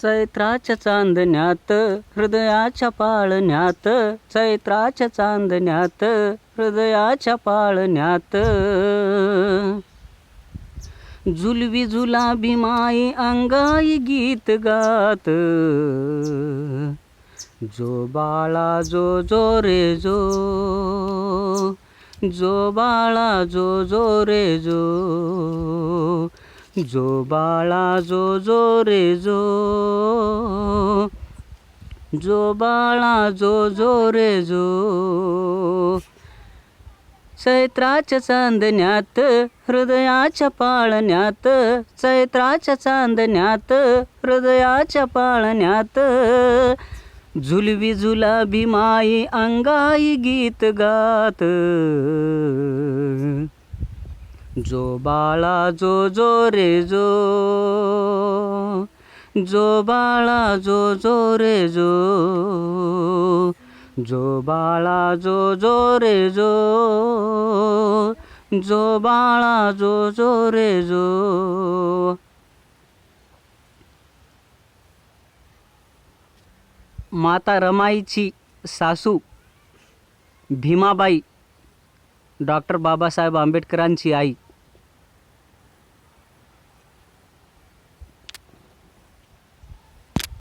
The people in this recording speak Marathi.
चैत्राच्या चांदण्यात हृदयाच्या पाळण्यात, चैत्राच्या चांदण्यात हृदयाच्या पाळण्यात, झुलवी झुलाबी माई अंगाई गीत गात, जो बाळा जो जो रे जो, जो बाळा जो जो रे जो, जो बाळा जो जो रे जो, जो बाळा जो जो रे जो. चैत्राच्या चांदण्यात हृदयाच्या पाळण्यात, चैत्राच्या चांदण्यात हृदयाच्या पाळण्यात, झुलवी झुलाबी माई अंगाई गीत गात, जो बाळा जो जो रे जो, जो बाळा जो जो रे जो, जो बाळा जो जो रे जो, जो बाळा जो जो रे जो. माता रमाईची सासू भीमाबाई, डॉक्टर बाबासाहेब आंबेडकरांची आई.